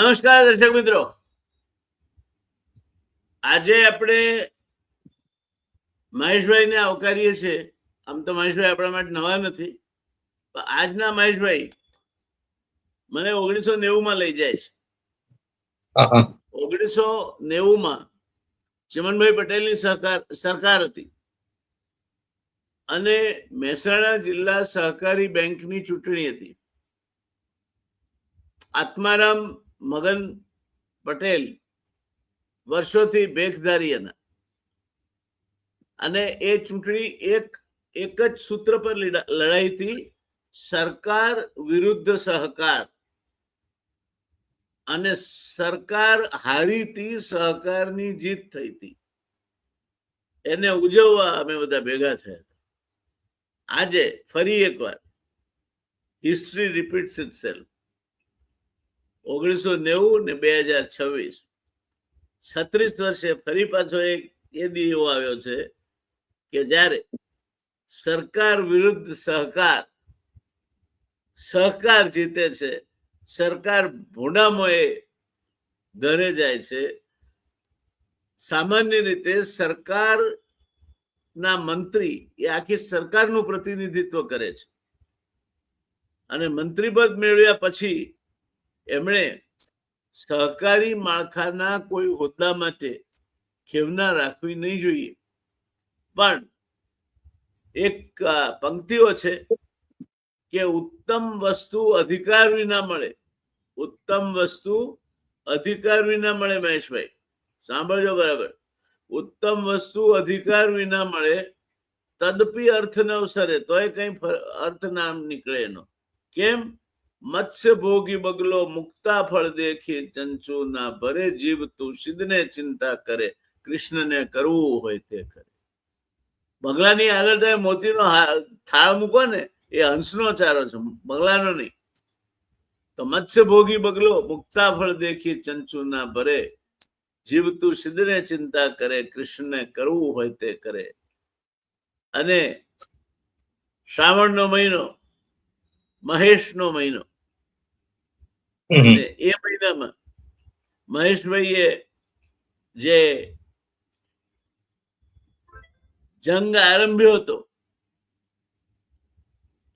નમસ્કાર દર્શક મિત્રો, આજે આપણે મહેશભાઈને આવકારીએ છીએ. આમ તો મહેશભાઈ આપણા માટે નવા નથી, પણ આજના મહેશભાઈ મને 1990 લઈ જાય છે. 1990 ચમનભાઈ પટેલની સરકાર હતી અને મહેસાણા જિલ્લા સહકારી બેંકની ચૂંટણી હતી. આત્મારામ મગન પટેલ વર્ષોથી ભેખધારી હતા અને એ ચૂંટણી એક જ સૂત્ર પર લડાઈ હતી, સરકાર વિરુદ્ધ સહકાર. અને સરકાર હારી હતી, સહકારની જીત થઈ હતી. એને ઉજવવા અમે બધા ભેગા થયા હતા. આજે ફરી એકવાર હિસ્ટ્રી રિપીટ્સ ઇટસેલ્ફ. 1990 ને 2026 36 વર્ષે ફરી પાછો એક એ દી એવો આવ્યો છે કે જ્યારે સરકાર વિરુદ્ધ સહકાર જીતે છે. સરકાર ભોંડામોએ ઘરે જાય છે. સામાન્ય રીતે સરકારના મંત્રી એ આખી સરકારનું પ્રતિનિધિત્વ કરે છે અને મંત્રીપદ મેળવ્યા પછી એમણે સહકારી માળખાના કોઈ હોદ્દા માટે ખેવના રાખવી નહીં જોઈએ. પણ એક પંક્તિઓ છે કે ઉત્તમ વસ્તુ અધિકાર વિના મળે, ઉત્તમ વસ્તુ અધિકાર વિના મળે. મહેશભાઈ સાંભળજો બરાબર. ઉત્તમ વસ્તુ અધિકાર વિના મળે, તદપી અર્થ ન અવસરે, તોય કઈ અર્થ ના નીકળે એનો. કેમ? મત્સ્ય ભોગી બગલો મુક્તા ફળ દેખી ચંચુ ના ભરે, જીવ તું સિદ્ધને ચિંતા કરે, કૃષ્ણને કરવું હોય તે કરે. બગલાની આગળ તમે મોતીનો થાળ મૂકો ને, એ હંસનો ચારો છે, બગલાનો નહીં. તો મત્સ્ય ભોગી બગલો મુક્તા ફળ દેખી ચંચુ ના ભરે, જીવ તું સિદ્ધને ચિંતા કરે, કૃષ્ણને કરવું હોય તે કરે. અને શ્રાવણનો મહિનો મહેશનો મહિનો, અને એ મહિનામાં મહેશભાઈએ જે જંગ આરંભ્યો હતો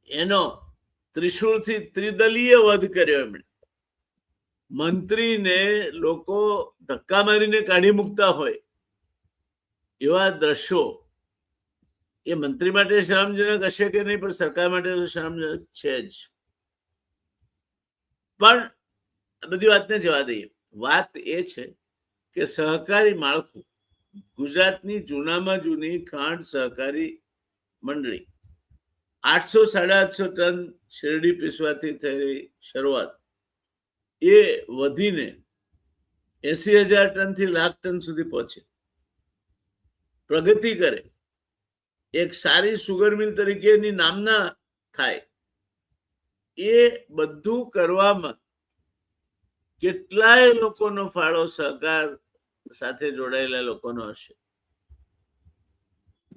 એનો ત્રિશૂળથી ત્રિદલીય વધ કર્યો. એમણે મંત્રીને લોકો ધક્કા મારીને કાઢી મૂકતા હોય એવા દ્રશ્યો એ મંત્રી માટે શરમજનક હશે કે નહીં, પણ સરકાર માટે તો શરમજનક છે જ. પણ બધી વાતને જવા દઈએ. વાત એ છે કે સહકારી માળખું, ગુજરાતની જૂનામાં જૂની ખાંડ સહકારી મંડળી 800-850 ટન શેરડી પીસવાથી થયેલી શરૂઆત એ વધીને 80,000 ટનથી લાખ ટન સુધી પહોંચે, પ્રગતિ કરે, એક સારી સુગર મિલ તરીકેની નામના થાય. એ બધું કરવામાં કેટલાય લોકોનો ફાળો સહકાર સાથે જોડાયેલા લોકોનો હશે.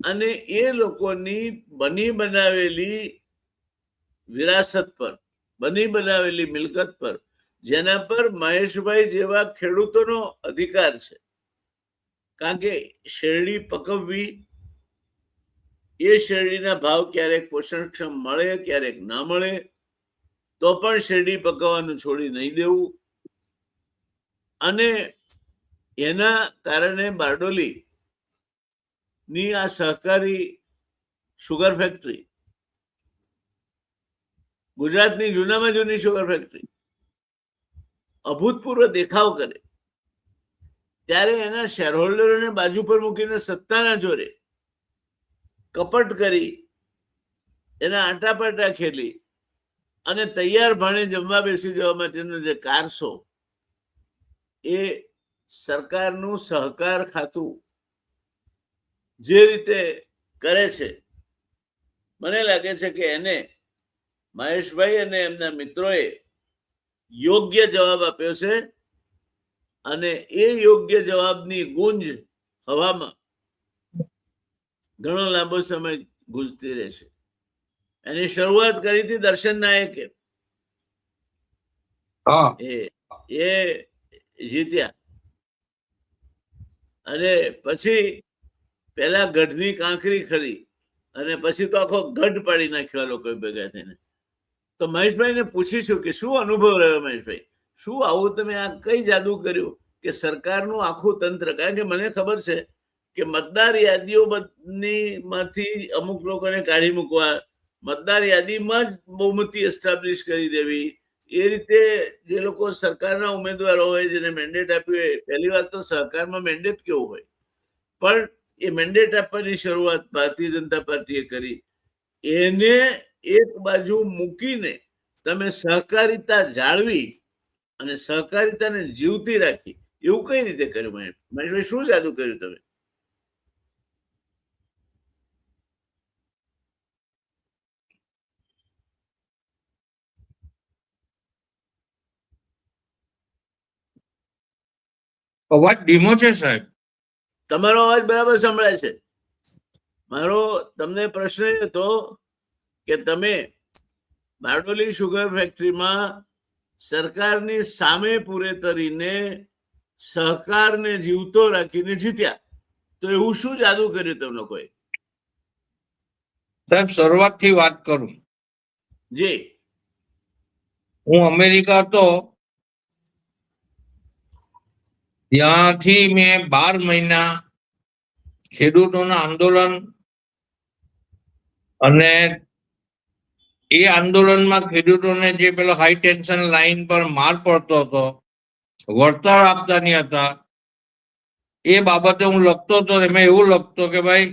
અને એ લોકોની બની બનાવેલી વિરાસત પર, બની બનાવેલી મિલકત પર, જેના પર મહેશભાઈ જેવા ખેડૂતોનો અધિકાર છે. કારણ કે શેરડી પકવવી, એ શેરડીના ભાવ ક્યારેક પોષણક્ષમ મળે, ક્યારેક ના મળે, તો પણ શેરડી પકવવાનું છોડી નહીં દેવું. અને એના કારણે બારડોલી ની આ સહકારી શુગર ફેક્ટરી, ગુજરાતની જૂનામાં જૂની શુગર ફેક્ટરી, અભૂતપૂર્વ દેખાવ કરે. ત્યારે એના શેરહોલ્ડરોને બાજુ પર મૂકીને સત્તાના જોરે કપટ કરી, એના આટાપાટા ખેલી અને તૈયાર ભાણે જમવા બેસી જવા માટેનો જે કારસો, એ સરકારનું સહકાર ખાતું જે રીતે કરે છે, મને લાગે છે કે એને મહેશભાઈ અને એમના મિત્રોએ યોગ્ય જવાબ આપ્યો છે. અને એ યોગ્ય જવાબની ગુંજ હવામાં ઘણો લાંબો સમય ગુંજતી રહેશે. એની શરૂઆત કરી હતી દર્શન નાયકે. એ જીત્યા. અને પછી પેલા ગઢની કાંકરી ખરી અને પછી તો આખો ગઢ પાડી નાખ્યો લોકો ભેગા થઈને. તો મહેશભાઈને પૂછીશું કે શું અનુભવ રહ્યો મહેશભાઈ, શું આવું તમે આ કઈ જાદુ કર્યું કે સરકારનું આખું તંત્ર, કારણ કે મને ખબર છે કે મતદાર યાદીઓ માંથી અમુક લોકોને કાઢી મૂકવા, મતદાર યાદીમાં જ બહુમતી એસ્ટાબ્લિશ કરી દેવી, એ રીતે જે લોકો સરકારના ઉમેદવારો હોય જેને મેન્ડેટ આપ્યું હોય, પહેલી વાત તો સરકારમાં મેન્ડેટ કેવું હોય, પણ એ મેન્ડેટ આપવાની શરૂઆત ભારતીય જનતા પાર્ટીએ કરી. એને એક બાજુ મૂકીને તમે સહકારિતા જાળવી અને સહકારિતાને જીવતી રાખી, એવું કઈ રીતે કર્યું મહેશભાઈ? શું જાદુ કર્યું તમે? અવાજ ધીમો છે સાહેબ. તમારો અવાજ બરાબર સંભળાય છે. મારો તમને પ્રશ્ન એ હતો કે તમે બારડોલી શુગર ફેક્ટરીમાં સરકારની સામે પૂરેતરીને સહકારને જીવતો રાખીને જીત્યા, તો એવું શું જાદુ કર્યું તમે લોકોએ? સાહેબ શરૂઆતથી વાત કરું. જી. હું અમેરિકા હતો, ત્યાંથી મેં 12 મહિના ખેડૂતોના આંદોલન અને એ આંદોલનમાં ખેડૂતોને જે પેલો હાઈ ટેન્શન લાઈન પર માર પડતો હતો, વળતર આપતા નહીં હતા, એ બાબતે હું લખતો હતો. એમાં એવું લખતો કે ભાઈ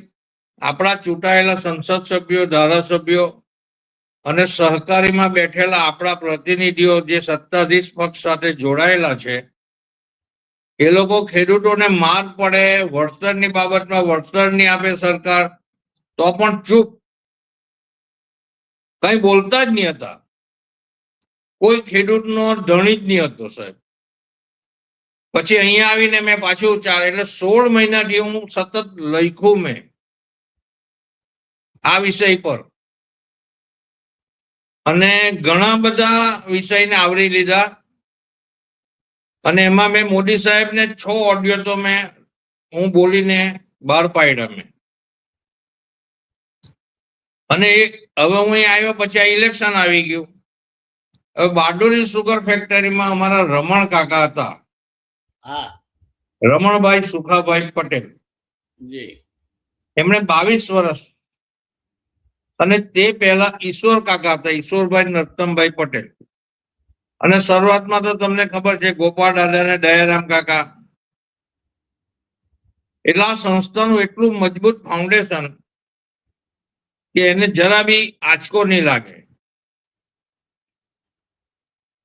આપણા ચૂંટાયેલા સંસદ સભ્યો, ધારાસભ્યો અને સહકારીમાં બેઠેલા આપણા પ્રતિનિધિઓ જે સત્તાધીશ પક્ષ સાથે જોડાયેલા છે, એ લોકો ખેડૂતોને માર પડે, વળતરની બાબતમાં વળતર નહીં આપે સરકાર, તો પણ ચૂપ, કઈ બોલતા જ નહીં હતા. કોઈ ખેડૂતનો ધણી જ નહીં હતો સાહેબ. પછી અહીંયા આવીને મેં પાછું એટલે 16 મહિનાથી હું સતત લખ્યું મેં આ વિષય પર, અને ઘણા બધા વિષયને આવરી લીધા. અને એમાં મેં મોદી સાહેબને 6 ઓડિયો તો હું બોલીને બહાર પાડ્યા મેં. અને હવે હું અહીં આવ્યો પછી આ ઇલેક્શન આવી ગયું. હવે બારડોલી સુગર ફેક્ટરીમાં અમારા રમણ કાકા હતા, રમણભાઈ સુખાભાઈ પટેલ. એમણે 22 વર્ષ, અને તે પહેલા ઈશ્વર કાકા હતા, ઈશ્વરભાઈ નરતમભાઈ પટેલ. અને શરૂઆતમાં તો તમને ખબર છે ગોપાલ દાદા અને દયારામ કાકા. એટલે આ સંસ્થાનું એટલું મજબૂત ફાઉન્ડેશન કે એને જરા બી આંચકો નહીં લાગે.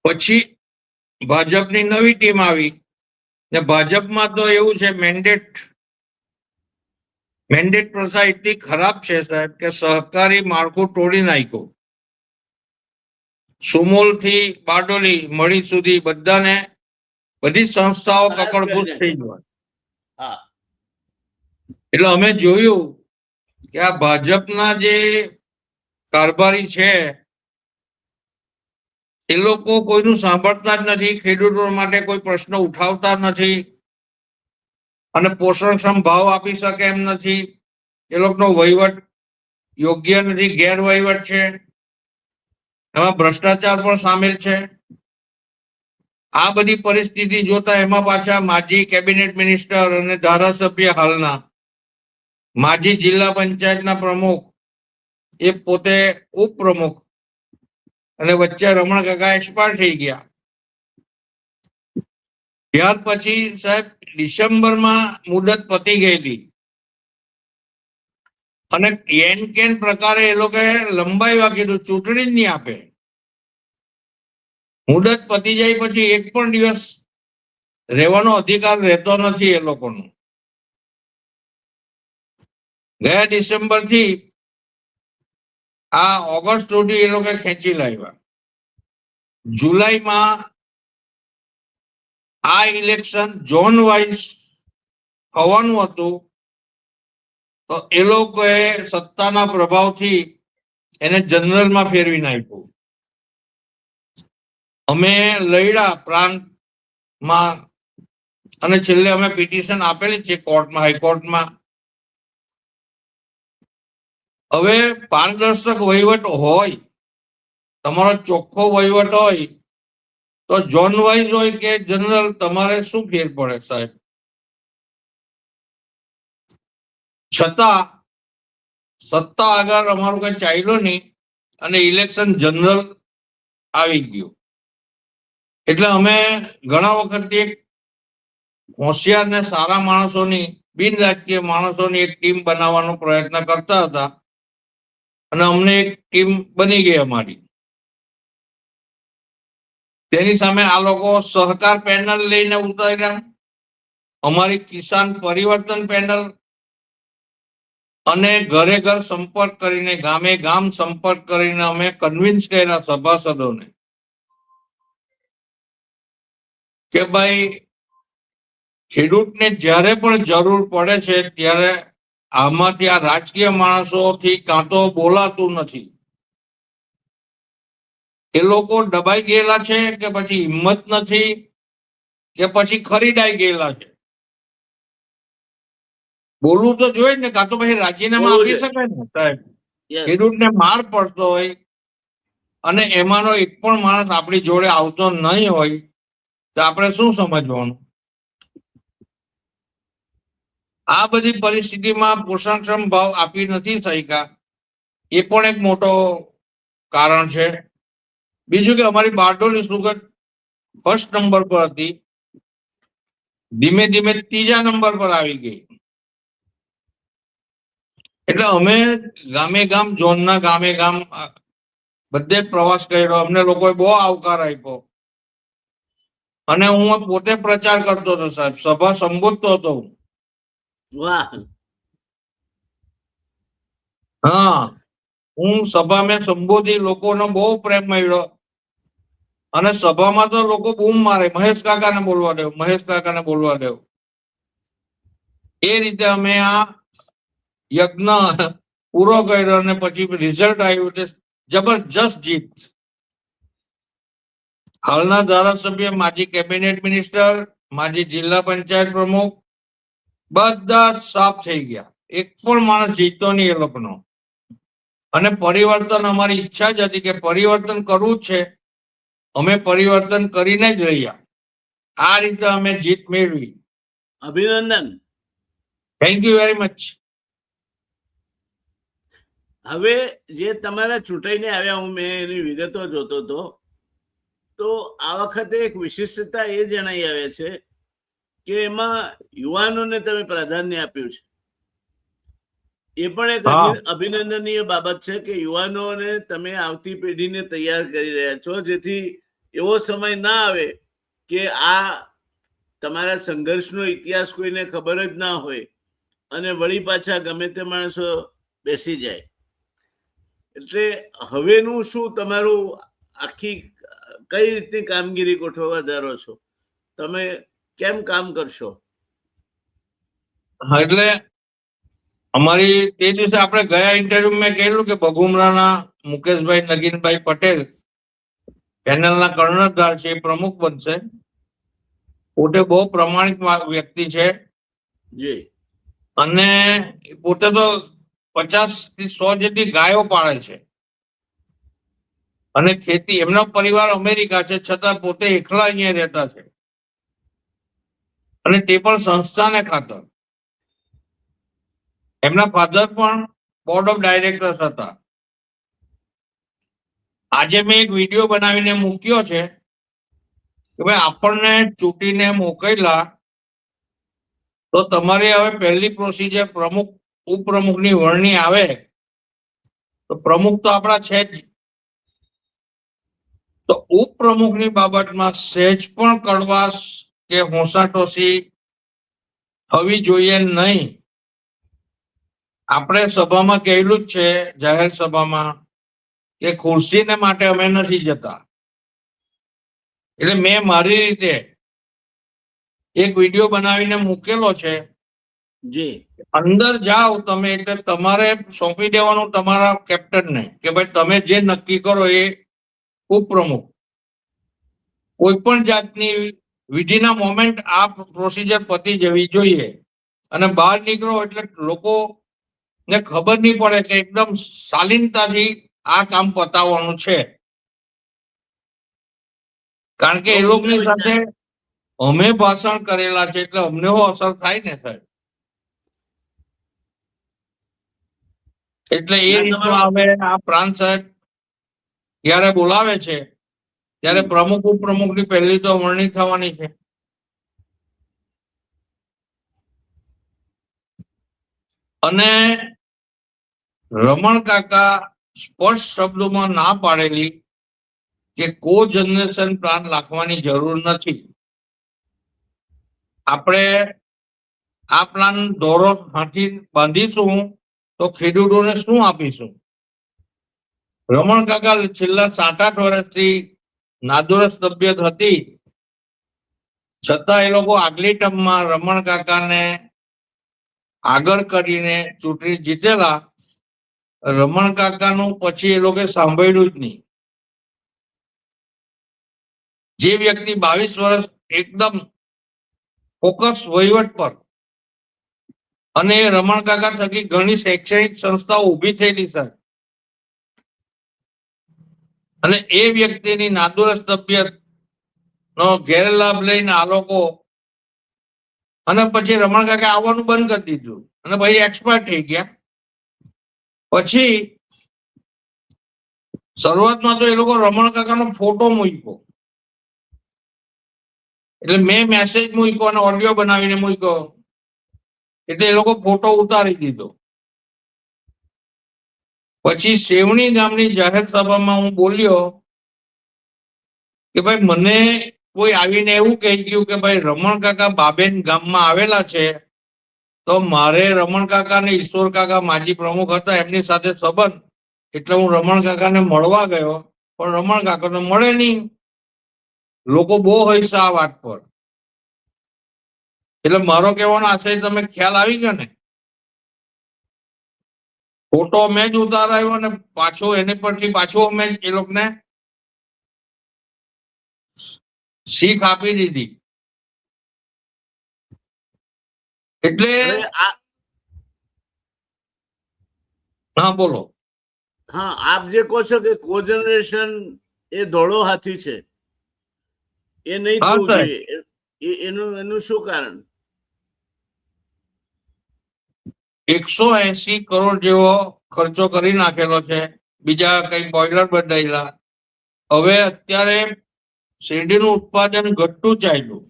પછી ભાજપની નવી ટીમ આવી ને ભાજપમાં તો એવું છે મેન્ડેટ પ્રથા એટલી ખરાબ છે સાહેબ કે સહકારી માળખું તોડી નાખ્યું. સુમોલ થી બારડોલી મળી સુધી બધાને, બધી સંસ્થાઓ કકડભૂત થઈ ગઈ. એટલે અમે જોયું કે આ ભાજપના જે કારભારી છે એ લોકો કોઈનું સાંભળતા જ નથી, ખેડૂતો માટે કોઈ પ્રશ્ન ઉઠાવતા નથી, અને પોષણક્ષમ ભાવ આપી શકે એમ નથી. એ લોકોનો વહીવટ યોગ્ય નથી, ગેરવહીવટ છે, એમાં ભ્રષ્ટાચાર પણ સામેલ છે. આ બધી પરિસ્થિતિ જોતા એમાં પાછા માજી કેબિનેટ મિનિસ્ટર અને ધારાસભ્ય, હાલના માજી જિલ્લા પંચાયતના પ્રમુખ, એ પોતે ઉપપ્રમુખ, અને વચ્ચે રમણ કાકા એક્સપાયર થઈ ગયા. ત્યાર પછી સાહેબ ડિસેમ્બરમાં મુદત પતી ગયેલી, અને કેન પ્રકારે એ લોકોએ લંબાઈવા કીધું, ચૂંટણી જ નહીં આપે. મુદત પતી જાય પછી એક પણ દિવસ રહેવાનો અધિકાર રહેતો નથી એ લોકોનો. ગયા ડિસેમ્બર થી આ ઓગસ્ટ સુધી એ લોકો ખેંચી લાવ્યા. જુલાઈમાં આ ઇલેક્શન ઝોન વાઇઝ થવાનું હતું, તો એ લોકોએ સત્તાના પ્રભાવથી એને જનરલમાં ફેરવી નાખ્યું. અમે લડ્યા પ્રાંત માં અને છેલ્લે અમે પિટિશન આપેલી છે કોર્ટમાં, હાઈકોર્ટમાં. હવે પારદર્શક વહીવટ હોય, તમારો ચોખ્ખો વહીવટ હોય, તો ઝોન વાઇઝ હોય કે જનરલ, તમારે શું ફેર પડે સાહેબ? છતાં સત્તા આગળ અમારું કઈ ચાલ્યો નહીં અને ઇલેક્શન જનરલ આવી ગયું. એટલે અમે ઘણા વખતથી એક હોશિયાર ને સારા માણસોની, બિન રાજકીય માણસોની એક ટીમ બનાવવાનો પ્રયત્ન કરતા હતા અને અમને એક ટીમ બની ગઈ અમારી. તેની સામે આ લોકો સહકાર પેનલ લઈને ઉતાર્યા, અમારી કિસાન પરિવર્તન પેનલ, અને ઘરે ઘર સંપર્ક કરીને, ગામે ગામ સંપર્ક કરીને અમે કન્વિન્સ કર્યા સભાસદોને કે ભાઈ ખેડૂતને જ્યારે પણ જરૂર પડે છે ત્યારે આમાંથી આ રાજકીય માણસોથી કાં તો બોલાતું નથી, એ લોકો દબાઈ ગયેલા છે કે પછી હિંમત નથી કે પછી ખરીદાઈ ગયેલા છે. બોલવું તો જોઈએ ને, કાં તો પછી રાજીનામા આપી શકાય ને સાહેબ. ખેડૂતને માર પડતો હોય અને એમાંનો એક પણ માણસ આપણી જોડે આવતો નહીં હોય તો આપણે શું સમજવાનું? આ બધી પરિસ્થિતિમાં પોષણક્ષમ ભાવ આપી નથી શક્યા, એ પણ એક મોટો કારણ છે. બીજું કે અમારી બારડોલી સુગર ફર્સ્ટ નંબર પર હતી, ધીમે ધીમે ત્રીજા નંબર પર આવી ગઈ. એટલે અમે ગામે ગામ, ઝોનના ગામે ગામ બધે પ્રવાસ કર્યો, અમને લોકોએ બહુ આવકાર આપ્યો અને હું પોતે પ્રચાર કરતો હતો સાહેબ, સભા સંબોધતો હતો. વાહ! હા, હું સભા મેં સંબોધી, લોકોનો બહુ પ્રેમ મળ્યો અને સભામાં તો લોકો બૂમ મારે, મહેશ કાકાને બોલવા દેવ, મહેશ કાકાને બોલવા દેવ. એ રીતે અમે આ યજ્ઞ પૂરો કર્યો અને પછી રિઝલ્ટ આવ્યું તે જબરજસ્ત જીત. હાલના ધારાસભ્ય, માજી કેબિનેટ મિનિસ્ટર, માજી જિલ્લા પંચાયત પ્રમુખ બધા જ સાફ થઈ ગયા, એક પણ માણસ જીતતો નહીં એ લોકોનો. અને પરિવર્તન, અમારી ઈચ્છા જ હતી કે પરિવર્તન કરવું જ છે, અમે પરિવર્તન કરીને જ રહ્યા. આ રીતે અમે જીત મેળવી. અભિનંદન. Thank you very much. હવે જે તમારા ચૂંટાઈને આવ્યા, હું મેં એની વિગતો જોતો હતો, તો આ વખતે એક વિશિષ્ટતા એ જણાઈ આવે છે કે એમાં યુવાનોને તમે પ્રાધાન્ય આપ્યું છે. એ પણ એક અભિનંદનીય બાબત છે કે યુવાનોને તમે આવતી પેઢીને તૈયાર કરી રહ્યા છો, જેથી એવો સમય ના આવે કે આ તમારા સંઘર્ષનો ઇતિહાસ કોઈને ખબર જ ના હોય અને વળી પાછા ગમે તે માણસો બેસી જાય. એટલે હવેનું શું તમારું આખી કઈ રીતની કામગીરી ગોઠવવા ધારો છો? તમે કેમ કામ કરશો? એટલે અમારી તે દિવસે આપણે ગયા ઇન્ટરવ્યુ મેં કહેલું કે બઘુમરાના મુકેશભાઈ નગીનભાઈ પટેલ પેનલના કર્ણધાર છે, પ્રમુખ બનશે. પોતે બહુ પ્રમાણિક વ્યક્તિ છે અને પોતે તો 50 થી 100 જેટલી ગાયો પાળે છે અને ખેતી, એમનો પરિવાર અમેરિકા છે છતાં પોતે એકલા અહીંયા રહેતા છે અને તે પણ સંસ્થાને ખાતર. એમના ફાધર પણ બોર્ડ ઓફ ડાયરેક્ટર્સ હતા. આજે મેં એક વિડીયો બનાવીને મૂક્યો છે કે ભાઈ આપણને ચૂંટીને મોકલ્યા તો તમારી હવે પહેલી પ્રોસિજર પ્રમુખ ઉપપ્રમુખની વરણી આવે તો પ્રમુખ તો આપણા છે જ, તો ઉપપ્રમુખની બાબતમાં સહેજ પણ કડવાશ કે હોંસાટોસી થવી જોઈએ નહીં. આપણે સભામાં કહેલું જ છે, જાહેર સભામાં, કે ખુરશીને માટે અમે નથી જતા. એટલે મેં મારી રીતે એક વિડીયો બનાવીને મૂકેલો છે. અંદર જાઓ તમે એટલે તમારે સોંપી દેવાનું તમારા કેપ્ટનને કે ભાઈ તમે જે નક્કી કરો એ ઉપપ્રમુખ. કોઈ પણ જાતની વિધિના મોમેન્ટ આ પ્રોસિજર પતી જવી જોઈએ અને બહાર નીકળો એટલે લોકો ને ખબર નહીં પડે કે એકદમ શાલીનતાથી આ કામ પતાવવાનું છે, કારણ કે એ લોકોની સાથે અમે ભાષણ કરેલા છે એટલે અમને અસર થાય ને સાહેબ. એટલે એ રીતનું હવે આ પ્રાંત સાહેબ જયારે બોલાવે છે ત્યારે પ્રમુખ ઉપપ્રમુખ ની પહેલી તો વરણી થવાની છે. અને રમણ કાકા સ્પષ્ટ શબ્દોમાં ના પાડેલી કે કો જનરેશન પ્લાન રાખવાની જરૂર નથી. આપણે આ પ્લાન દોરો હાથી બાંધીશું તો ખેડૂતોને શું આપીશું? રમણ કાકા છેલ્લા 7-8 વર્ષથી નાદુરસ્ત તબિયત હતી છતાં એ લોકો આગલી ટર્મમાં રમણ કાકાને આગળ કરીને ચૂંટણી જીતેલા. રમણ કાકાનું પછી એ લોકો સાંભળ્યું જ નહીં. જે વ્યક્તિ 22 વર્ષ એકદમ ફોકસ વહીવટ પર, અને રમણ કાકા થકી ઘણી શૈક્ષણિક સંસ્થાઓ ઊભી થયેલી છે, અને એ વ્યક્તિની નાદુરસ્ત તબિયત નો ગેરલાભ લઈને આ લોકો, અને પછી રમણ કાકા આવવાનું બંધ કરી દીધું અને ભાઈ એક્સપર્ટ થઈ ગયા. પછી શરૂઆતમાં તો એ લોકો રમણ કાકાનો ફોટો મૂક્યો, એટલે મેં મેસેજ મૂક્યો અને ઓડિયો બનાવીને મૂક્યો, એટલે એ લોકો ફોટો ઉતારી દીધો. પછી સેવણી ગામની જાહેર સભામાં હું બોલ્યો કે ભાઈ મને કોઈ આવીને એવું કહી ગયું કે ભાઈ રમણ કાકા બાબેન ગામમાં આવેલા છે, તો મારે રમણ કાકા ને ઈશ્વર કાકા માજી પ્રમુખ હતા એમની સાથે સંબંધ, એટલે હું રમણ કાકાને મળવા ગયો, પણ રમણ કાકા તો મળે નહીં. લોકો બહુ હૈસા આ વાત પર. એટલે મારો કહેવાનો આશય તમે ખ્યાલ આવી ગયો ને? ફોટો મેં જ ઉતારાયો અને પાછો એની પરથી પાછો અમે એ લોકોને શીખ આપી દીધી. એટલે હા બોલો. હા, આપ જે કહો છો કે કો જનરેશન એ ધોળો હાથી છે, એ નહીં થવું જોઈએ, એનું શું કારણ? 180 કરોડ જેવો ખર્ચો કરી નાખેલો છે, બીજા કઈ બોઇલર બદલાયેલા. હવે અત્યારે શેરડીનું ઉત્પાદન ઘટતું ચાલ્યું.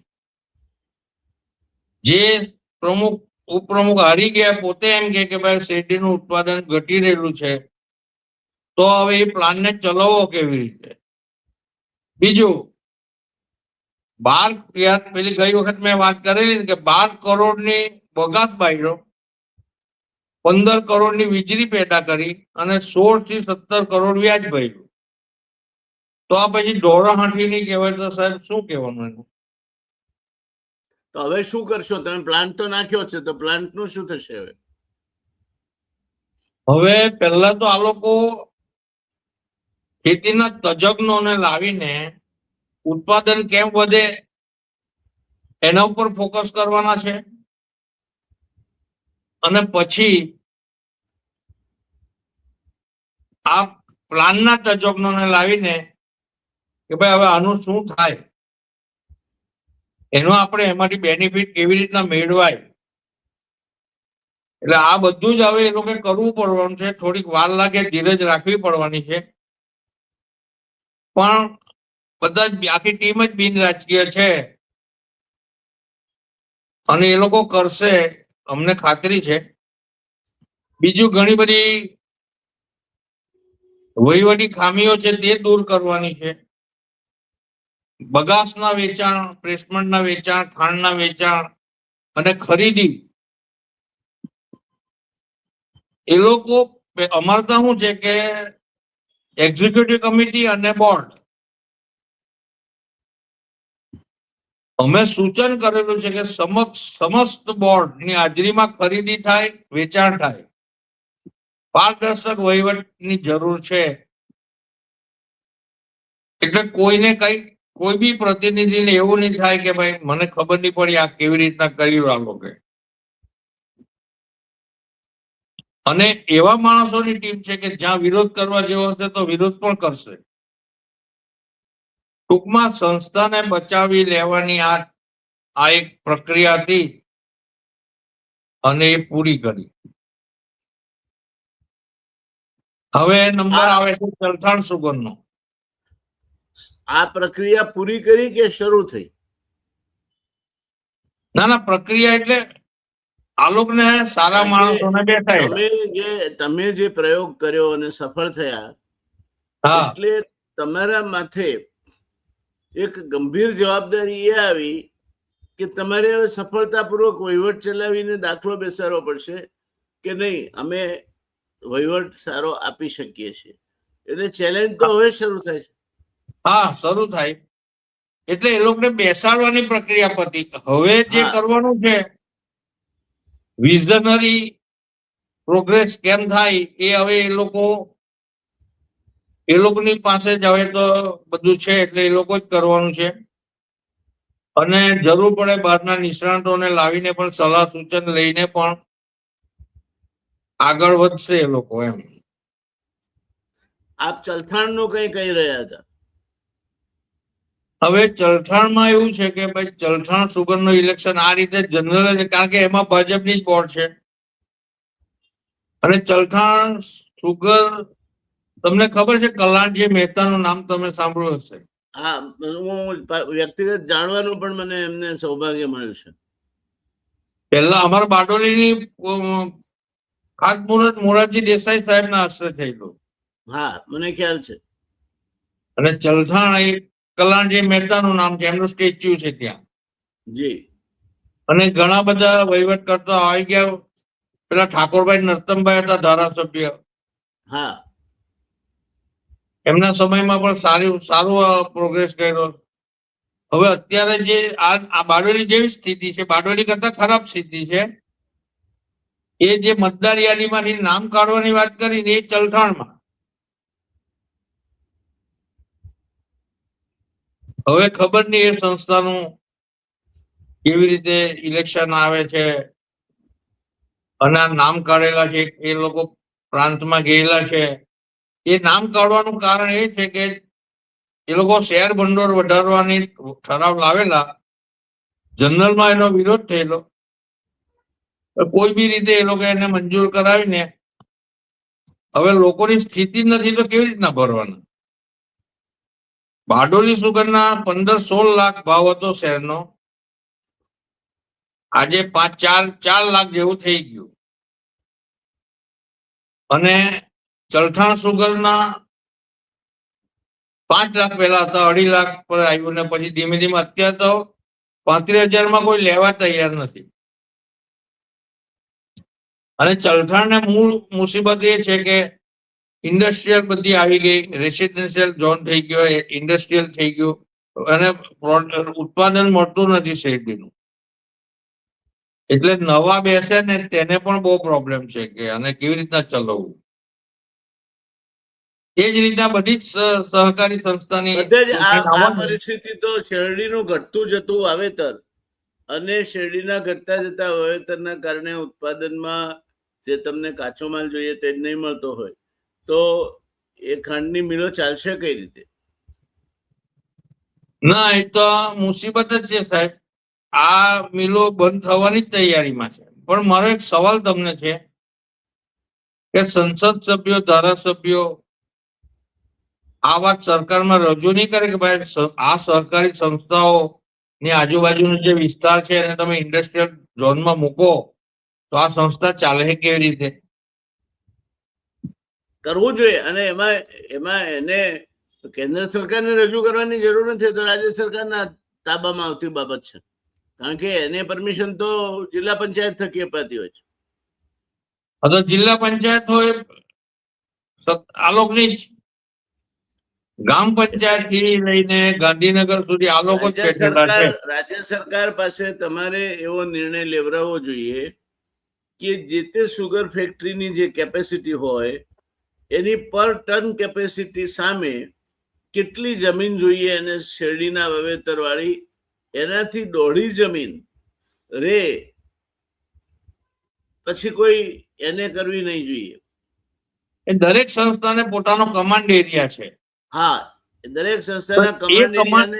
જે પ્રમુખ ઉપપ્રમુખ હારી ગયા પોતે એમ કે ભાઈ શેરડીનું ઉત્પાદન ઘટી રહેલું છે, તો હવે એ પ્લાનને ચલાવવો કેવી રીતે? બીજું 12 પેલી ગઈ વખત મેં વાત કરેલી કે 12 કરોડની બગાસ બાયરો, 15 કરોડની વીજળી પેદા કરી અને 16 થી 17 કરોડ વ્યાજ ભર્યું. તો આ પછી ઢોરા હાંઠી નહીં કહેવાય તો સાહેબ શું કહેવાનું એનું? તો હવે શું કરશો તમે? પ્લાન્ટ તો નાખ્યો છે, તો પ્લાન્ટ નું શું થશે? હવે પહેલા તો આ લોકો ખેતીના તજજ્ઞોને લાવીને ઉત્પાદન કેમ વધે એના ઉપર ફોકસ કરવાના છે, અને પછી આ પ્લાનના તજજ્ઞોને લાવીને કે ભાઈ હવે આનું શું થાય, એનો આપણે એમાંથી બેનિફિટ કેવી રીતના મેળવાય. એટલે આ બધું જ હવે એ લોકો કરવું પડવાનું છે. થોડીક વાર લાગે, ધીરજ રાખવી પડવાની છે, પણ બધા જ આખી ટીમ જ બિન રાજકીય છે અને એ લોકો કરશે, અમને ખાતરી છે. બીજું ઘણી બધી વહીવટી ખામીઓ છે તે દૂર કરવાની છે. બગાસના વેચાણ, પ્લેસમેન્ટના વેચાણ, ખાંડના વેચાણ અને ખરીદી, એ લોકો અમારતા શું છે કે એક્ઝિક્યુટિવ કમિટી અને બોર્ડ, અમે સૂચન કરેલું છે કે સમસ્ત બોર્ડની હાજરીમાં ખરીદી થાય, વેચાણ થાય. પારદર્શક વહીવટની જરૂર છે. એટલે કોઈને કઈ કોઈ બી પ્રતિનિધિને એવું નહીં થાય કે ભાઈ મને ખબર નહીં પડી આ કેવી રીતના કર્યું આ લોકો. અને એવા માણસોની ટીમ છે કે જ્યાં વિરોધ કરવા જેવો હશે તો વિરોધ પણ કરશે. ટૂંકમાં સંસ્થાને બચાવી લેવાની આ એક પ્રક્રિયા હતી અને એ પૂરી કરી. હવે નંબર આવે છે ચલથાણ સુગરનો. આ પ્રક્રિયા પૂરી કરી કે શરૂ થઈ? ના, પ્રક્રિયા એટલે આ લોકોને સારા માણસોને બેઠા. તમે જે પ્રયોગ કર્યો અને સફળ થયા, એટલે તમારા માથે એક ગંભીર જવાબદારી એ આવી કે તમારે હવે સફળતાપૂર્વક વહીવટ ચલાવીને દાખલો બેસાડવો પડશે કે નહીં અમે વહીવટ સારો આપી શકીએ છીએ. એટલે ચેલેન્જ તો હવે શરૂ થાય છે. હા, શરૂ થાય એટલે એ લોકોને બેસાડવાની પ્રક્રિયા પતી. હવે જે કરવાનું છે વિઝનરી પ્રોગ્રેસ કેમ થાય એ હવે એ લોકોની પાસે જ હવે તો બધું છે એટલે એ લોકો જ કરવાનું છે. અને જરૂર પડે બહારના નિષ્ણાતોને લાવીને પણ સલાહ સૂચન લઈને પણ આગળ વધશે એ લોકો. એમ આપ ચલથાણનું કઈ કહી રહ્યા હતા? હવે ચલથાણમાં એવું છે કે ભાઈ ચલથાણ સુગરનું ઇલેક્શન આ રીતે જનરલ છે, કારણ કે એમાં ભાજપની જ બોર્ડ છે. અને ચલથાણ સુગર તમને ખબર છે કલ્યાણજી મહેતાનું નામ તમે સાંભળ્યું હશે? હા, હું વ્યક્તિગત જાણવાનું પણ મને એમને સૌભાગ્ય મળ્યું છે. પહેલા અમારા બારડોલીની ખાતમુહૂર્ત મોરારજી દેસાઈ સાહેબ ના હસ્તે થયેલું. હા, મને ખ્યાલ છે. અને ચલથાણ એ કલ્યાણજી મહેતાનું નામ છે, એમનું સ્ટેચ્યુ છે ત્યાં. જી. અને ઘણા બધા વહીવટ કરતા આવી ગયા. પેલા ઠાકોરભાઈ નરતમભાઈ હતા ધારાસભ્ય. હા, એમના સમયમાં પણ સારું પ્રોગ્રેસ કર્યો. હવે અત્યારે જે આ બારડોલી જેવી સ્થિતિ છે, બારડોલી કરતા ખરાબ સ્થિતિ છે. એ જે મતદાર યાદીમાંથી નામ કાઢવાની વાત કરી ને એ ચલથાણમાં. હવે ખબર નહીં એ સંસ્થાનું કેવી રીતે ઇલેક્શન આવે છે. અને આ નામ કાઢેલા છે એ લોકો પ્રાંતમાં ગયેલા છે. એ નામ કાઢવાનું કારણ એ છે કે એ લોકો શેર ભંડોળ વધારવાની ઠરાવ લાવેલા. જનરલમાં એનો વિરોધ થયેલો. કોઈ બી રીતે એ લોકો એને મંજૂર કરાવીને હવે લોકોની સ્થિતિ નથી તો કેવી રીતના ભરવાના? બારડોલી સુગરના 15-16 લાખ ભાવ હતો શેરનો. આજે 4 લાખ જેવું થઈ ગયું. અને ચલથાણ સુગરના 5 લાખ પહેલા હતા, 2.5 લાખ પર આવ્યું ને પછી ધીમે ધીમે અત્યારે તો 35,000 કોઈ લેવા તૈયાર નથી. અને ચલથાણને મૂળ મુસીબત એ છે કે ઇન્ડસ્ટ્રીયલ બધી આવી ગઈ, રેસિડેન્શિયલ ઝોન થઈ ગયો, ઇન્ડસ્ટ્રીયલ થઈ ગયું અને ઉત્પાદન મળતું નથી શેરડીનું. એટલે નવા બેસે ને તેને પણ બહુ પ્રોબ્લેમ છે કે અને કેવી રીતના ચલાવવું. એ જ રીતના બધી જ સહકારી સંસ્થાની આ પરિસ્થિતિ તો શેરડીનું ઘટતું જતું વાવેતર અને શેરડીના ઘટતા જતા વાવેતરના કારણે ઉત્પાદનમાં જે તમને કાચો માલ જોઈએ તે જ નહીં મળતો હોય તો એ ખાંડની મિલો ચાલશે કઈ રીતે? ના, એ તો મુસીબત જ છે સાહેબ. આ મિલો બંધ થવાની જ તૈયારીમાં છે. પણ મારો એક સવાલ તમને છે કે સંસદ સભ્યો, ધારાસભ્યો આ વાત સરકારમાં રજૂ નહીં કરે કે ભાઈ આ સહકારી સંસ્થાઓ ની આજુબાજુનો જે વિસ્તાર છે એને તમે ઇન્ડસ્ટ્રીયલ ઝોનમાં મૂકો તો આ સંસ્થા ચાલે કેવી રીતે? કરવું જોઈએ. અને એમાં એને કેન્દ્ર સરકારને રજૂ કરવાની જરૂર નથી, તો રાજ્ય સરકારના તાબામાં આવતી બાબત છે. કારણ કે એને પરમિશન તો જિલ્લા પંચાયત થકી અપાતી હોય છે. તો જિલ્લા પંચાયત હોય આ લોકની જ ગ્રામ પંચાયત થી લઈને ગાંધીનગર સુધી આ લોકો જ બેઠેલા છે. રાજ્ય સરકાર પાસે તમારે એવો નિર્ણય લેવડાવવો જોઈએ કે જે તે સુગર ફેક્ટરીની જે કેપેસિટી હોય એની પર ટન કેપેસિટી સામે કેટલી જમીન જોઈએ એને શેરડીના વાવેતર વાળી, એનાથી દોઢી જમીન રે પછી કોઈ એને કરવી નહીં જોઈએ. એ દરેક સંસ્થાને પોતાનો કમાન્ડ એરિયા છે. હા, દરેક સંસ્થાના કમાન્ડ એરિયાને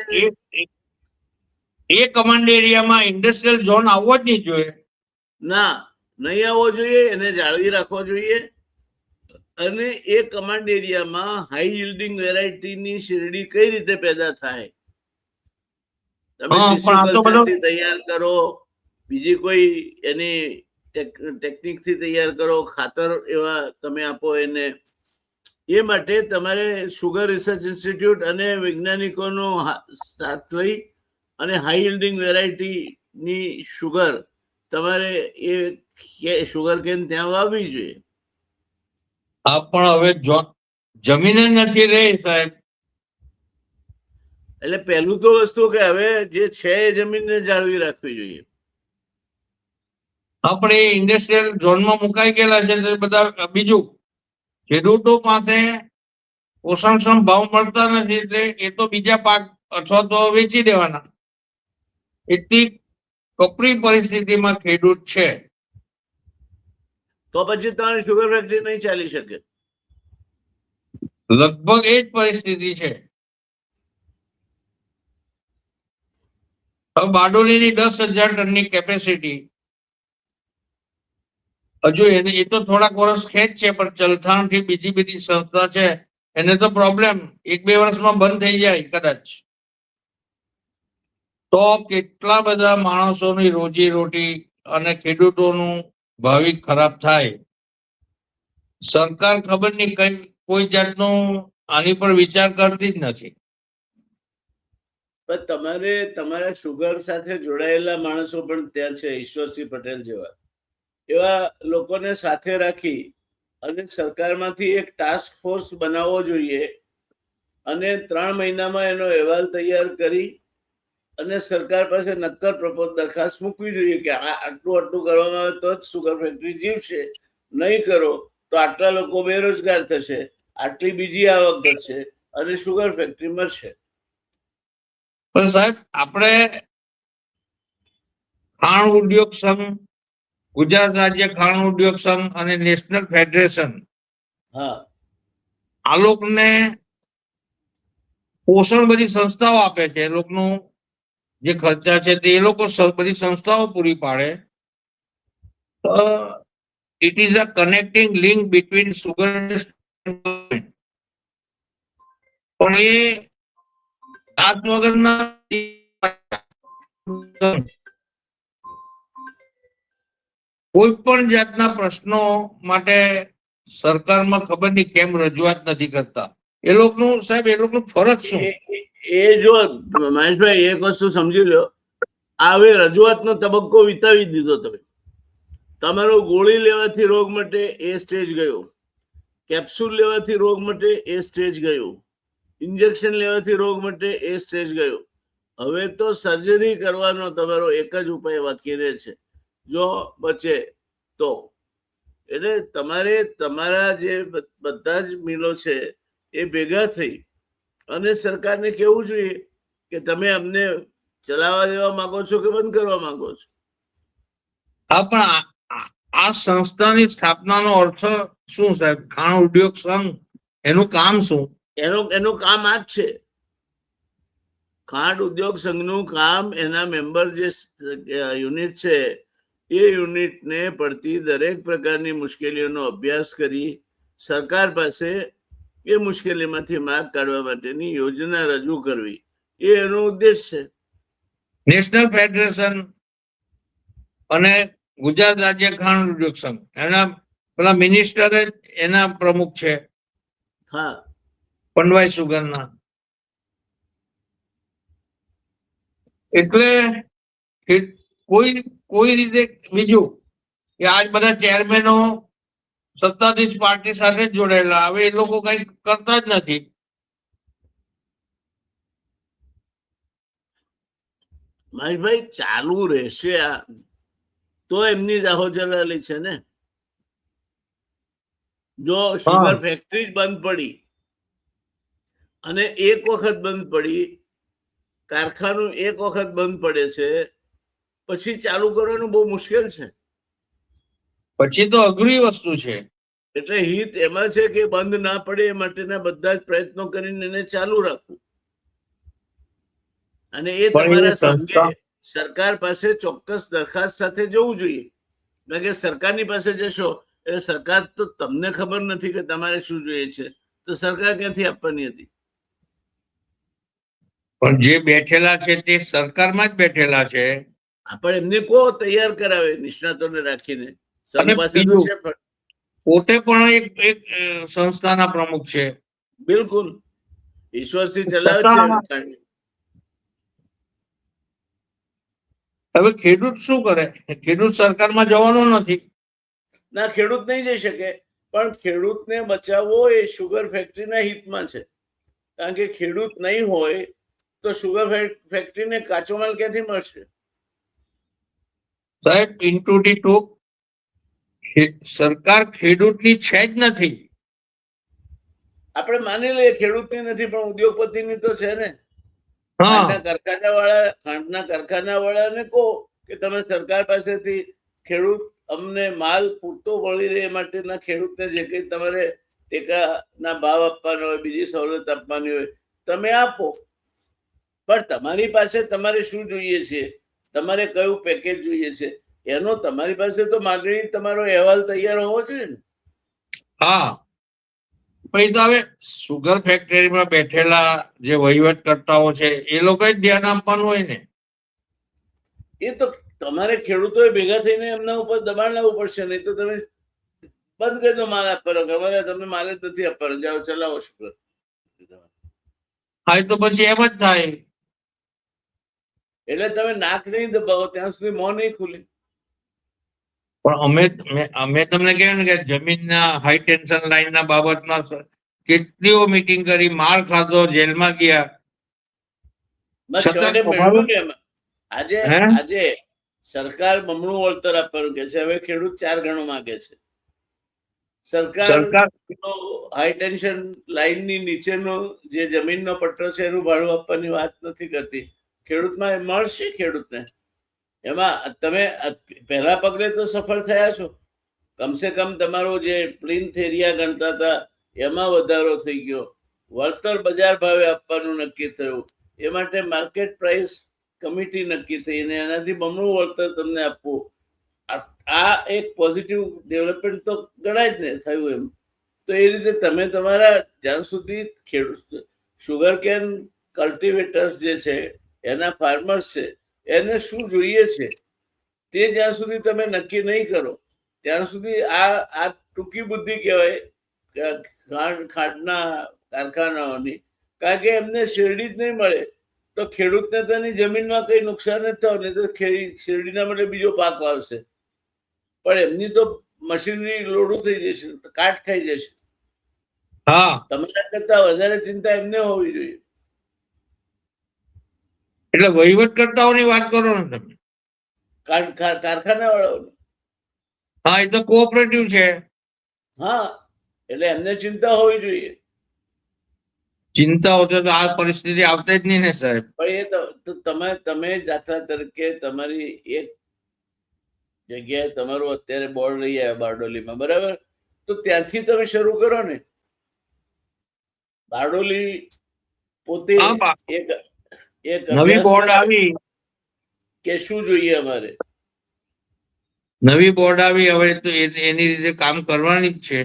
એ કમાન્ડ એરિયામાં ઇન્ડસ્ટ્રીયલ ઝોન આવવો જ નહીં જોઈએ. ના, નહીં આવવો જોઈએ, એને જાળવી રાખવો જોઈએ. અને એ કમાન્ડ એરિયામાં હાઈ yielding વેરાયટીની શેરડી કઈ રીતે પેદા થાય, તમે ટીસ્યુ કલ્ચરથી તૈયાર કરો, બીજી કોઈ એની ટેકનિકથી તૈયાર કરો, ખાતર એવા તમે આપો એને. એ માટે તમારે સુગર રિસર્ચ ઇન્સ્ટિટ્યૂટ અને વૈજ્ઞાનિકોનો સાથ લઈ અને હાઈ yielding વેરાયટીની સુગર તમારે એ સુગર કેન ત્યાં વાવવી જોઈએ. હા, પણ હવે જમીન નથી રહી સાહેબ. એટલે પહેલું તો વસ્તુ કે હવે જે છે એ જમીનને જાળવી રાખવી જોઈએ. આપણે ઇન્ડસ્ટ્રીયલ ઝોનમાં મુકાઈ ગયેલા છે બધા. બીજું, ખેડૂતો પાસે પોષણક્ષમ ભાવ મળતા નથી એટલે એ તો બીજા પાક અથવા તો વેચી દેવાના. એટલી કપરી પરિસ્થિતિમાં ખેડૂત છે. તો પછી તમારી સુગર ફેક્ટરી નહીં ચાલી શકે. લગભગ એ જ પરિસ્થિતિ છે. હવે બારડોલીની 10,000 ટનની કેપેસિટી હજુ એ તો થોડાક વર્ષ ખેંચ છે, પણ ચલથાણથી બીજી બધી સંસ્થા છે એને તો પ્રોબ્લેમ 1-2 વર્ષમાં બંધ થઈ જાય કદાચ. તો કેટલા બધા માણસોની રોજી રોટી અને ખેડૂતોનું ભાવિ ખરાબ થાય. સરકાર ખબર નહીં કઈ કોઈ જાતનું આની પર વિચાર કરતી જ નથી. પણ તમારે તમારા સુગર સાથે જોડાયેલા માણસો પણ ત્યાં છે, ઈશ્વરસિંહ પટેલ જેવા, એવા લોકોને સાથે રાખી અને સરકારમાંથી એક ટાસ્ક ફોર્સ બનાવવો જોઈએ અને 3 મહિનામાં એનો અહેવાલ તૈયાર કરી અને સરકાર પાસે નક્કર દરખાસ્ત મૂકવી જોઈએ કે આટલું કરવામાં આવે તો જ સુગર ફેક્ટરી જીવશે, નહીં કરો તો આટલા લોકો બેરોજગાર થશે, આટલી બીજી આવક ઘટશે અને સુગર ફેક્ટરી મરશે. પણ સાહેબ, આપણે ખાણ ઉદ્યોગ સંઘ, ગુજરાત રાજ્ય ખાણ ઉદ્યોગ સંઘ અને નેશનલ ફેડરેશન, હા, આ લોકોને પોષણ બધી સંસ્થાઓ આપે છે. એ લોકોનું જે ખર્ચા છે તે એ લોકો બધી સંસ્થાઓ પૂરી પાડે. It is a connecting link between sugar. પણ એ હાથ વગરના કોઈ પણ જાતના પ્રશ્નો માટે સરકારમાં ખબર નહીં કેમ રજૂઆત નથી કરતા. એ લોકોનું સાહેબ, એ લોકોનું ફરજ શું? એ જો મહેશભાઈ એક વસ્તુ સમજી લો, આ હવે રજૂઆતનો તબક્કો વિતાવી દીધો. તમે તમારો ગોળી લેવાથી રોગ મટે એ સ્ટેજ ગયો, કેપ્સ્યુલ લેવાથી રોગ મટે એ સ્ટેજ ગયો, ઇન્જેક્શન લેવાથી રોગ મટે એ સ્ટેજ ગયો. હવે તો સર્જરી કરવાનો તમારો એક જ ઉપાય બાકી રહે છે, જો બચે તો. એટલે તમારે તમારા જે બધા જ મિલો છે એ ભેગા થઈ અને સરકારને કહેવું જોઈએ કે તમે અમને ચલાવવા દેવા માંગો છો કે બંધ કરવા માંગો છો. હા, પણ આ સંસ્થાની સ્થાપનાનો અર્થ શું સાહેબ? ખાણ ઉદ્યોગ સંઘ, એનું કામ શું? એનું કામ આ જ છે. ખાંડ ઉદ્યોગ સંઘનું કામ એના મેમ્બર જે યુનિટ છે એ યુનિટને પડતી દરેક પ્રકારની મુશ્કેલીઓનો અભ્યાસ કરી સરકાર પાસે એ મુશ્કેલીમાંથી માર્ગ કાઢવા માટેની યોજના રજૂ કરવી, એ એનો ઉદ્દેશ છે. નેશનલ ફેડરેશન અને ગુજરાત રાજ્ય ખાણ ઉદ્યોગ સંઘ, એના પેલા મિનિસ્ટર જ એના પ્રમુખ છે. હા, પંડવાઈ સુગરના. એટલે કોઈ રીતે બીજું કે આજ બધા ચેરમેનો સત્તાધીશ પાર્ટી સાથે જ જોડાયેલા, હવે એ લોકો કઈ કરતા જ નથી. મહેશભાઈ, ચાલુ રહેશે આ તો એમની જાહો જલાલી છે ને. જો સુગર ફેક્ટરી જ બંધ પડી અને એક વખત બંધ પડી, કારખાનું એક વખત બંધ પડે છે, પછી ચાલુ કરવાનું બહુ મુશ્કેલ છે. પછી તો અઘરી વસ્તુ છે. એટલે હિત એમાં છે કે બંધ ના પડે એ માટેના બધા જ પ્રયત્નો કરીને એને ચાલુ રાખવું. અને એ તમારા સંઘે સરકાર પાસે ચોક્કસ દરખાસ્ત સાથે જવું જોઈએ. કારણ કે સરકારની પાસે જશો એટલે સરકાર તો તમને ખબર નથી કે તમારે શું જોઈએ છે, તો સરકાર ક્યાંથી આપવાની હતી? પણ જે બેઠેલા છે તે સરકારમાં જ બેઠેલા છે. આપણે એમને કો તૈયાર કરાવે નિષ્ણાતોને રાખીને. સંઘ પાસે તો છે પણ પોતે પણ એક સંસ્થાના પ્રમુખ છે. બિલકુલ ઈશ્વરસિંહ ચલાવે છે. હવે ખેડૂત શું કરે? ખેડૂત સરકારમાં જવાનો નથી. ના, ખેડૂત નહીં જઈ શકે, પણ ખેડૂતને બચાવવો એ શુગર ફેક્ટરીના હિતમાં છે. કારણ કે ખેડૂત નહીં હોય તો શુગર ફેક્ટરીને કાચો માલ ક્યાંથી મળશે? સાહેબ, ઇન્ટુ ધી ટુ સરકાર ખેડૂતની છે જ નથી. આપણે માની લઈએ ખેડૂતની નથી, પણ ઉદ્યોગપતિની તો છે ને. ખાંડના કારખાના વાળાને કહો કે તમે સરકાર પાસેથી ખેડૂત અમને માલ પૂરતો મળી રહે એ માટેના ખેડૂતને જે કંઈ તમારે ટેકાના ભાવ આપવાનો હોય, બીજી સવલત આપવાની હોય, તમે આપો. પણ તમારી પાસે તમારે શું જોઈએ છે, તમારે કયું પેકેજ જોઈએ છે, એનો તમારી પાસે તો માગણી, તમારો અહેવાલ તૈયાર હોવો જોઈએ ને. હા, પછી તો હવે સુગર ફેક્ટરીમાં બેઠેલા જે વહીવટકર્તાઓ છે એ લોકો જ ધ્યાન આપવાનું હોય ને. એ તો તમારે ખેડૂતોએ ભેગા થઈને એમના ઉપર દબાણ લાવવું પડશે, નહીં તો તમે બંધ કરી દો માલ આપવાનો. ખબર તમે માલ જ નથી આપવાનો, જાઓ ચલાવો શુગર. હા, તો પછી એમ જ થાય. એટલે તમે નાક નહીં દબાવો ત્યાં સુધી મોં નહીં ખુલે. પણ અમે તમને કહ્યું ને કે જમીનના હાઈ ટેન્શન લાઈનના બાબતમાં કેટલીઓ મીટિંગ કરી, માર ખાધો, જેલમાં ગયા. આજે સરકાર બમણું વળતર આપવાનું કે છે, હવે ખેડૂત 4 ગણું માંગે છે. સરકાર હાઈ ટેન્શન લાઈનની નીચેનો જે જમીનનો પટ્ટો છે એનું ભાડું આપવાની વાત નથી કરતી. ખેડૂતમાં મળશે ખેડૂતને. એમાં તમે પહેલા પગલે તો સફળ થયા છો. કમસે કમ તમારો જે પ્લિન્થ એરિયા ગણતા હતા એમાં વધારો થઈ ગયો. વળતર બજાર ભાવે આપવાનું નક્કી થયું. એ માટે માર્કેટ પ્રાઇસ કમિટી નક્કી થઈ અને એનાથી બમણું વળતર તમને આપવું. આ એક પોઝિટિવ ડેવલપમેન્ટ તો ગણાય જ ને થયું એમ. તો એ રીતે તમે તમારા જ્યાં સુધી ખેડૂત શુગર કેન કલ્ટિવેટર્સ જે છે એના ફાર્મર્સ છે એને શું જોઈએ છે તે જ્યાં સુધી તમે નક્કી નહીં કરો ત્યાં સુધી આ ટૂંકી બુદ્ધિ કહેવાય ખાંડના કારખાનાઓની. કારણ કે એમને શેરડી જ નહીં મળે તો ખેડૂતને તેની જમીનમાં કઈ નુકસાન જ થયું, નહીં તો શેરડીના માટે બીજો પાક વાવશે. પણ એમની તો મશીનરી લોડું થઈ જશે, કાટ ખાઈ જશે. તમારા કરતા વધારે ચિંતા એમને હોવી જોઈએ. એટલે વહીવટકર્તાઓની વાત કરો ને તમે. કારખાના વાળાઓની. હા, એ તો કોઓપરેટિવ છે. હા, એટલે એમને ચિંતા હોવી જોઈએ. ચિંતા હોતો તો આ પરિસ્થિતિ આવતી જ નહીં ને સાહેબ. પણ એ તો તમે દાખલા તરીકે તમારી એક જગ્યાએ તમારું અત્યારે બોર્ડ રહી આવ્યા બારડોલીમાં, બરાબર? તો ત્યાંથી તમે શરૂ કરો ને. બારડોલી પોતે એક નવી બોર્ડ આવી કે શું જોઈએ અમારે. નવી બોર્ડ આવી, હવે તો એની રીતે કામ કરવાની જ છે.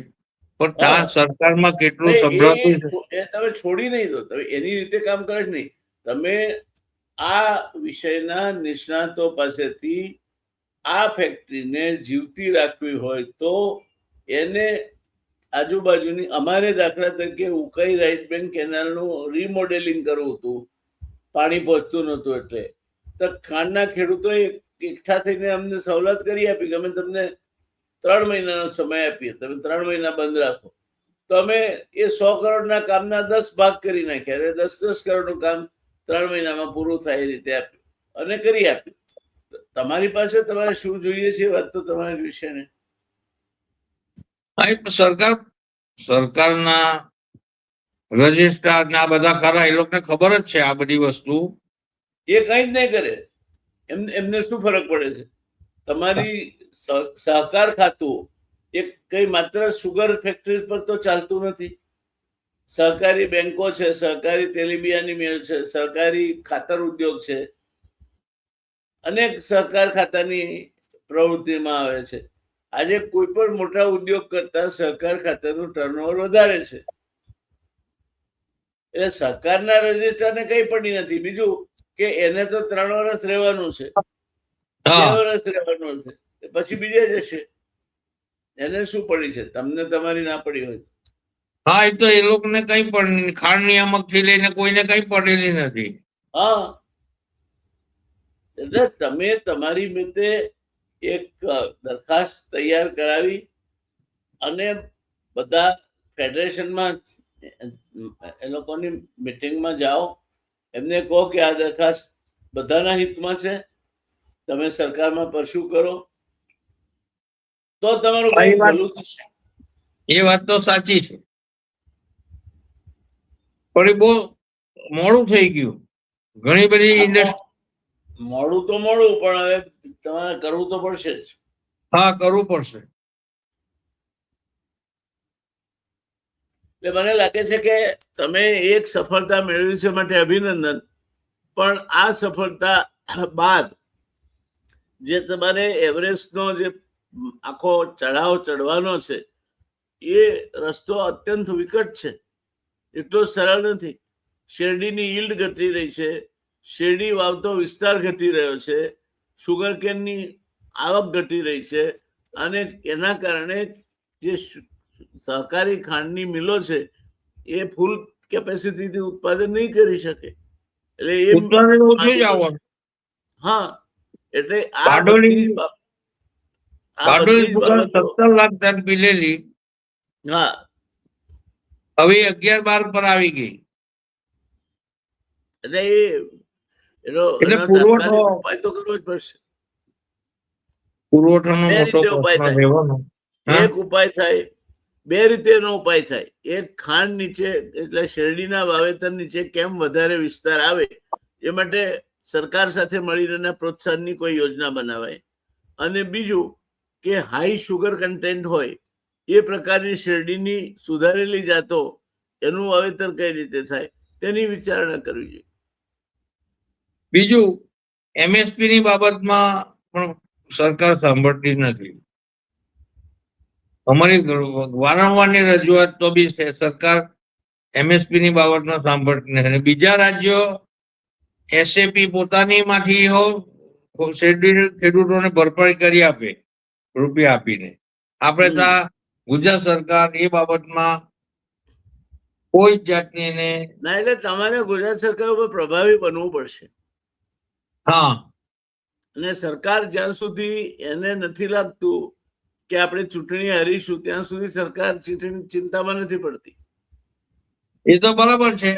પણ ત્યાં સરકારમાં કેટલું સંભળાતું છે. તમે છોડી નહીં દો, તમે એની રીતે કામ કરે જ નહીં. તમે આ વિષયના નિષ્ણાતો પાસેથી આ ફેક્ટરીને જીવતી રાખવી હોય તો એને આજુબાજુની અમારે દાખલા તરીકે ઉકાઈ રાઈટ બેંક કેનાલનું રીમોડેલિંગ કરવું હતું, પાણી પહોંચતું નહોતું. એટલે તો ખાંડના ખેડૂતોએ એકઠા થઈને અમને સવલત કરી આપી કે અમે તમને 3 મહિનાનો સમય આપીએ, તમે 3 મહિના બંધ રાખો. તો અમે એ 100 કરોડના કામના 10 ભાગ કરી નાખ્યા. એટલે 10-10 કરોડનું કામ 3 મહિનામાં પૂરું થાય એ રીતે આપ્યું અને કરી આપ્યું. તમારી પાસે તમારે શું જોઈએ છે વાત તો તમારી વિશે ને. સરકારના રજિસ્ટ્રાર ને આ બધા ખરા, એ લોકોને ખબર જ છે આ બધી વસ્તુ. એ કઈ જ નહીં કરે. એમને શું ફરક પડે છે? તમારી સહકાર ખાતું એક કઈ માત્ર સુગર ફેક્ટરી પર તો ચાલતું નથી. સહકારી બેંકો છે, સહકારી તેલીબિયાની મિલ છે, સહકારી ખાતર ઉદ્યોગ છે, અનેક સહકાર ખાતાની પ્રવૃત્તિમાં આવે છે. આજે કોઈ પણ મોટા ઉદ્યોગ કરતા સહકાર ખાતાનું ટર્નઓવર વધારે છે. એટલે સહકારના રજિસ્ટરને કઈ પડી નથી. બીજું કે એને તો 3 વર્ષ રહેવાનું છે, 2 વર્ષ રહેવાનું છે, પછી બીજે જશે. એને શું પડી છે? તમને તમારી ના પડી હોય. હા, એ તો એ લોકોને કઈ પણ ખાણ નિયામક થી લઈને કોઈને કઈ પડેલી નથી. હા, એટલે તમે તમારી રીતે એક દરખાસ્ત તૈયાર કરાવી અને બધા ફેડરેશનમાં એ લોકોની મિટિંગમાં જાઓ, એમને કહો કે આ દરખાસ્ત બધાના હિતમાં છે, તમે સરકારમાં પરસ્યુ કરો, તો તમારું કંઈક ભલું થશે. એ વાત તો સાચી છે, પણ એ બહુ મોડું થઈ ગયું. ઘણી બધી ઇન્ડસ્ટ્રી મોડું તો મોડું, પણ હવે તમારે કરવું તો પડશે જ. હા, કરવું પડશે. એટલે મને લાગે છે કે તમે એક સફળતા મેળવી છે માટે અભિનંદન. પણ આ સફળતા બાદ જે તમારે એવરેસ્ટનો જે આખો ચઢાવ ચડવાનો છે, એ રસ્તો અત્યંત વિકટ છે, એટલો સરળ નથી. શેરડીની યીલ્ડ ઘટી રહી છે, શેરડી વાવતો વિસ્તાર ઘટી રહ્યો છે, સુગર કેનની આવક ઘટી રહી છે, અને એના કારણે જે સહકારી ખાંડની મિલો છે એ ફૂલ કેપેસિટીથી ઉત્પાદન નહીં કરી શકે. એટલે એ ઓછું જ આવવાનું. હા, એટલે આ બધી જ બાબતો 17 લાખ ટન પીલેલી, હા, હવે 11-12 પર આવી ગઈ. એટલે એનો પુરવઠો ઉપાય તો કરવો જ પડશે. પુરવઠાનો બે મોટો રીતે ઉપાય પ્રશ્ન થાય. રહેવાનો. એક ઉપાય થાય, બે રીતે એનો ઉપાય થાય. એક, ખાંડ નીચે એટલે શેરડીના વાવેતર નીચે કેમ વધારે વિસ્તાર આવે એ માટે સરકાર સાથે મળીને પ્રોત્સાહનની કોઈ યોજના બનાવાય. અને બીજું કે હાઈ શુગર કન્ટેન્ટ હોય એ પ્રકારની શેરડીની સુધારેલી જાતો એનું વાવેતર કઈ રીતે થાય તેની વિચારણા કરવી જોઈએ. બીજું, એમએસપી ની બાબતમાં પણ સરકાર સાંભળતી નથી. અમારી વારંવારની રજૂઆત તો બી સરકાર એમએસપી ની બાબતમાં સાંભળતી નથી. અને બીજા રાજ્યો એસએપી પોતાની માંથી શેરડી ખેડૂતોને ભરપાઈ કરી આપે રૂપિયા આપીને. આપણે ત્યાં ગુજરાત સરકાર એ બાબતમાં કોઈ જાતની એને ના, એટલે તમારે ગુજરાત સરકાર ઉપર પ્રભાવી બનવું પડશે. હા, અને સરકાર જ્યાં સુધી એને નથી લાગતું કે આપણે ચૂંટણી હારીશું ત્યાં સુધી સરકાર ચિંતામાં નથી પડતી. એ તો બરાબર છે.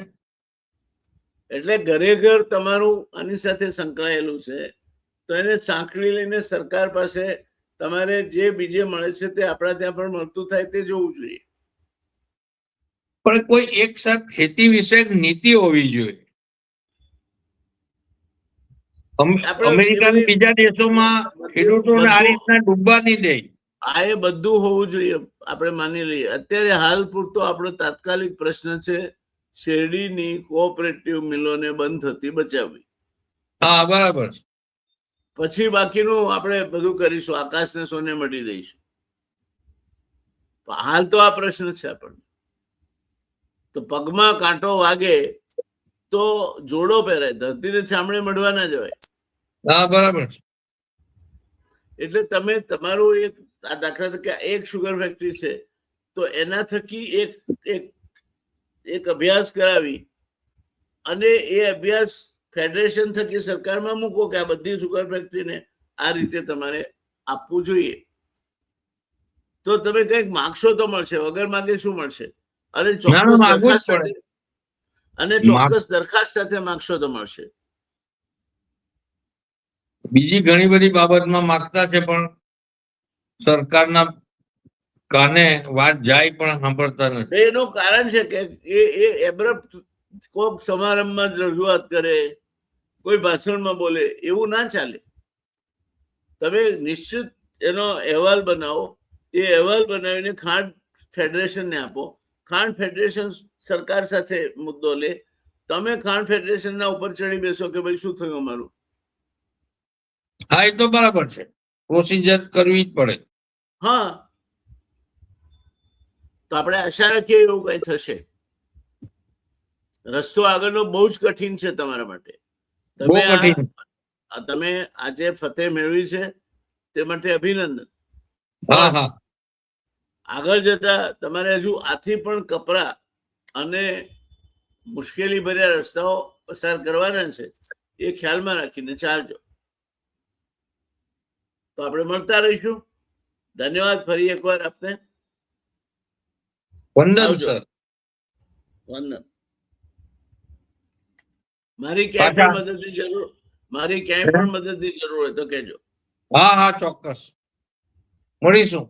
એટલે ઘરે ઘર તમારું આની સાથે સંકળાયેલું છે, તો એને સાંકળી લઈને સરકાર પાસે તમારે જે બીજે મળે છે તે આપણા ત્યાં પણ મળતું થાય તે જોવું જોઈએ. પણ કોઈ એક સાથ ખેતી વિષયક નીતિ હોવી જોઈએ. અમેરિકા અને બીજા દેશોમાં ખેડૂતોને આ રીતના ડૂબવા નહીં દે. આ એ બધું હોવું જોઈએ, આપણે માની લઈએ. અત્યારે હાલ પૂરતો આપણો તાત્કાલિક પ્રશ્ન છે શેરડીની કોઓપરેટિવ મિલોને બંધ થતી બચાવવી. હા, બરાબર. પછી બાકીનું આપણે બધું કરીશું, આકાશને સોને મળી દઈશું. હાલ તો આ પ્રશ્ન છે આપણને. તો પગમાં કાંટો વાગે તો જોડો પહેરાય, ધરતીને ચામડે મળવા ના જવાય. હા, બરાબર. એટલે તમે તમારું એક, આ દાખલા તરીકે એક શુગર ફેક્ટરી છે તો એના થકી એક અભ્યાસ કરાવી અને એ અભ્યાસ ફેડરેશન થકી સરકારમાં મૂકો કે આ બધી શુગર ફેક્ટરીને આ રીતે તમારે આપવું જોઈએ. તો તમે કંઈક માગશો તો મળશે, વગર માગે શું મળશે? અને ચોક્કસ દરખાસ્ત સાથે માગશો તો મળશે. બીજી ઘણી બધી બાબતમાં માગતા છે પણ સરકારના કાને વાત જાય પણ સાંભળતા નથી. એનું કારણ છે કે એ એબ્રપ્ટ કોક સમારંભમાં જ રજૂઆત કરે, કોઈ ભાષણમાં બોલે, એવું ના ચાલે. તમે નિશ્ચિત એનો અહેવાલ બનાવો, એ અહેવાલ બનાવીને ખાંડ ફેડરેશનને આપો. ખાંડ ફેડરેશન સરકાર સાથે મુદ્દો લે, તમે ખાંડ ફેડરેશનના ઉપર ચડી બેસો કે ભાઈ શું થયું અમારું. હા, એ તો બરાબર છે, પ્રોસિજર કરવી જ પડે. હા, તો આપણે આશા રાખીએ એવું કઈ થશે. રસ્તો આગળનો બહુ જ કઠિન છે તમારા માટે. બહુ કઠિન. તમે આજે ફતેહ મેળવી છે તે માટે અભિનંદન. હા હા, આગળ જતા તમારે હજુ આથી પણ કપરા અને મુશ્કેલી ભર્યા રસ્તાઓ પસાર કરવાના છે, એ ખ્યાલમાં રાખીને ચાલજો. તો આપણે મળતા રહીશું. ધન્યવાદ ફરી એકવાર આપને. વંદન આવજો. સર. વંદન. મારી ક્યાંય પણ મદદની જરૂર હોય તો કહેજો. હા હા, ચોક્કસ મળીશું.